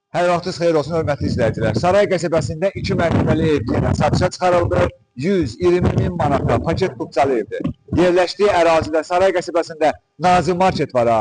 Hər vaxtınız xeyir olsun, hörmətli izləyicilər. Saray qəsəbəsində 2 mərtəbəli ev yenə satışa çıxarıldı. 120 min manata paket kupçalı evdir. Yerləşdiyi ərazidə Saray qəsəbəsində Nazim Market var ha.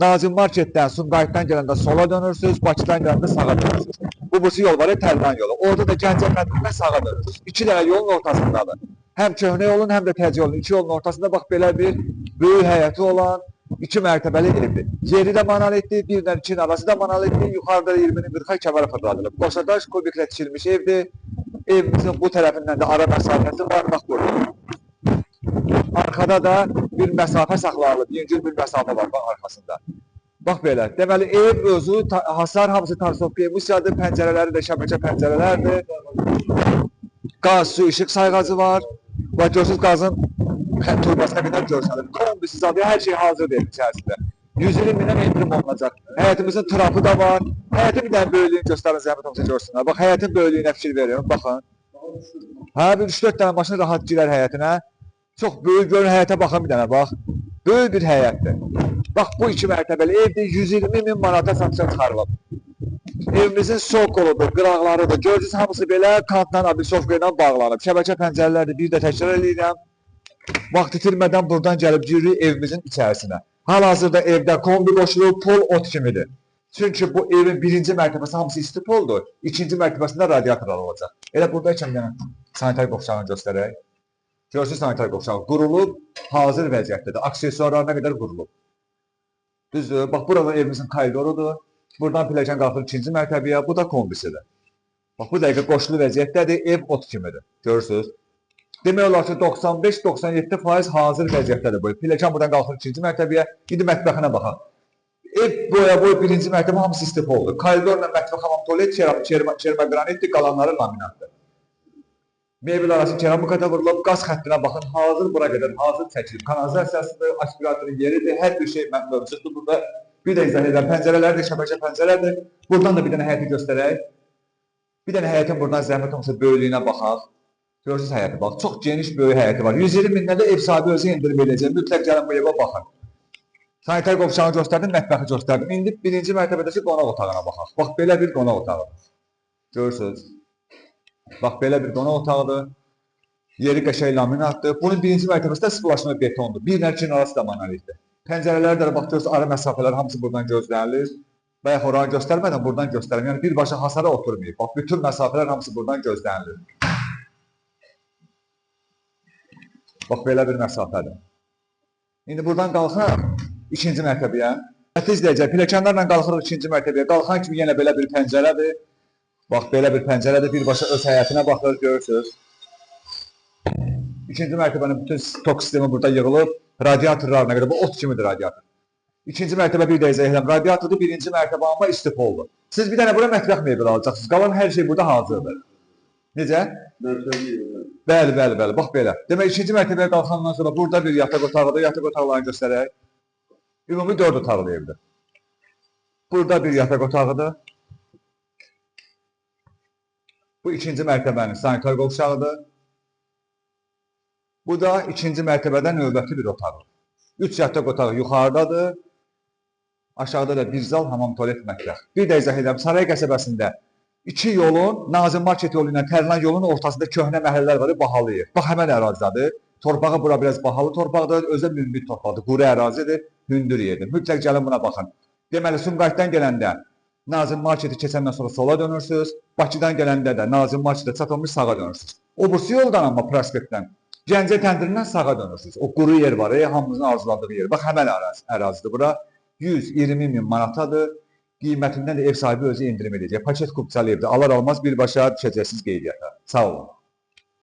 Nazim Marketdən, Sumqayıtdan gələndə sola dönürsünüz, Bakıdan gələndə sağa dönürsünüz. Bu yol var ya, Tərlan yolu. Orada da Gəncə kəndindən sağa dönürsünüz. 2 dənə yolun ortasındadır. Həm köhnə yolun, həm də təzə yolun 2 yolun ortasında bax belə bir böyük həyəti olan 2 mərtəbəli evdir. Yeri də monolitdir, bir də 2-nin arası da monolitdir. Yuxarıda 20-nin 40-a kəməra fırladılıb. Qoşadaş kubiklə tikilmiş evdir. Evimizin bu tərəfindən də ara məsafəsi var, bax burada. Arkada da bir məsafə saxlanılıb, yüngül bir məsafə var bax arxasında. Bax belə. Deməli ev özü hasar hamısı tarsovka emusiyadır, pəncərələri də şəbəkə pəncərələrdir. Qaz, su, işıq sayğacı var. Bax görürsünüz qazın turbasına qədər görsənir. Kombisi zaten hər şey hazırdır evin içərisində. 120 mindən endirim olunacaq. Həyətimizin trapı da var. Həyətin bir dənə böyüklüyünü göstərin, zəhmət olmasa görsünlər. Bax həyətin böyüklüyünə fikir veriyorum, baxın. Hə, bir 3-4 dənə maşın rahat girər həyətinə. Çox böyük görün, həyətə baxın bir dənə, bax. Böyük bir həyətdir. Bax bu 2 mərtəbəli evdir, 120 min manata satışa çıxarılıb. Evimizin sol qoludur, qıraqlarıdır. Görürsünüz hamısı belə kantla, abisovka ilə bağlanıb. Şəbəkə pəncərələrdir, bir də təkrar edirəm. Vaxt itirmədən buradan gəlib giririk evimizin içərisinə. Hal-hazırda evdə kombi qoşulub, pol ot kimidir. Çünki bu evin 1-ci mərtəbəsi hamısı isti poldur, 2-ci mərtəbəsində radiatorlar olacaq. Elə buradayken yəni sanitar qovşağını göstərək. Görürsünüz sanitar qovşağı qurulub, hazır vəziyyətdədir. Aksesuarlarına qədər qurulub. Düzdür, bax burada evimizin koridorudur. Buradan pilləkən qalxır 2-ci mərtəbəyə, bu da kombisidir. Bax bu dəqiqə qoşulu vəziyyətdədir, ev ot kimidir. Görürsünüz. Demək olar ki 95-97% hazır vəziyyətdədir bu. Pilləkən buradan qalxır 2-ci mərtəbəyə, indi mətbəxinə baxaq. Ev boya-boy 1-ci mərtəbə hamısı isti poldur. Koridorla mətbəx hamam tualet, kermogranitdir, qalanları laminatdır. Mebel arası keramikada vurulub, qaz xəttinə baxın, hazır bura qədər, hazır çəkilib. Kanalizasiyasıdır, aspiratorun yeridir, hər bir şey mövcuddur burada. Bir də izah edən pəncərələrdir, şəbəkə pəncərələrdir. Buradan da bir dənə həyəti göstərək. Bir dənə həyətin buradan zəhmət olmasa böyüklüyünə baxaq. Görürsünüz həyəti, bax, çox geniş böyük həyəti var. 120 mindən də ev sahibi özü endirim edəcək. Mütləq gəlin bu evə baxın. Sanitar qovşağını göstərdim, mətbəxi göstərdim. İndi 1-ci mərtəbədəki qonaq otağına baxaq. Bax, belə bir qonaq otağı. Görürsünüz. Bax, belə bir qonaq otağıdır. Yeri qəşəng laminatdır. Bunun 1-ci mərtəbəsi də splaşma betondur. Bir ilə 2-nin arası da monolitdir. Pəncərələri də bax, görürsünüz, ara məsafələr hamısı buradan gözlənilir. Bayaq oranı göstərmədən buradan göstərim. Yəni birbaşa hasara oturmayıb. Bax, bütün məsafələr hamısı buradan gözlənilir. Bax, belə bir məsafədir. İndi buradan qalxaq 2-ci mərtəbəyə. Həyətli izləyəcək, pilləkənlərlə qalxırıq 2-ci mərtəbəyə. Qalxan kimi yenə belə bir pəncərədir. Bax, belə bir pəncərədir. Birbaşa öz həyətinə baxır, görürsünüz. 2-ci mərtəbənin bütün stok sistemi burada yığılıb. Radiatorlarına qədər, bu ot kimidir radiator. 2-ci mərtəbə bir də izah edirəm. Radiatordur, 1-ci mərtəbə amma isti poldur. Siz bir dənə bura mətbəx mebeli alacaqsınız. Qalan hər şey burada hazırdır. Necə? Bəli, bəli, bəli. Bax belə. Demək 2-ci mərtəbəyə qalxandan sonra burada bir yataq otağıdır. Yataq otaqlarını göstərək. Ümumi 4 otaqlı evdir. Burada bir yataq otağıdır. Bu 2-ci mərtəbənin sanitar qovşağıdır. Bu da 2-ci mərtəbədə növbəti bir otaqdır. 3 yataq otağı yuxarıdadır. Aşağıda da bir zal, hamam, tualet, mətbəx. Bir də izah edirəm, Saray qəsəbəsində 2 yolun, Nazim Market yolu ilə Tərlan yolunun ortasında köhnə məhəllələr var, Bahalıyıq. Bax, həmən ərazidadır. Torpağı bura biraz bahalı torpaqdır, özü münbit torpaqdır, quru ərazidir, hündür yerdir. Mütləq gəlin buna baxın. Deməli, Sumqayıtdan gələndə Nazim Marketi keçəndən sonra sola dönürsünüz. Bakıdan gələndə də Nazim Marketə çatılmış sağa dönürsünüz. O bursu yoldan amma prospektdən Gəncə kəndirindən sağa dönürsünüz. O quru yer var, hamımızın arzuladığı yer. Bax, həmən ərazidir bura. 120 min manatadır. Qiymətindən də ev sahibi özü endirim edəcək. Paket kupçalı evdir. Alar almaz birbaşa düşəcəksiniz qeydiyyata. Sağ olun.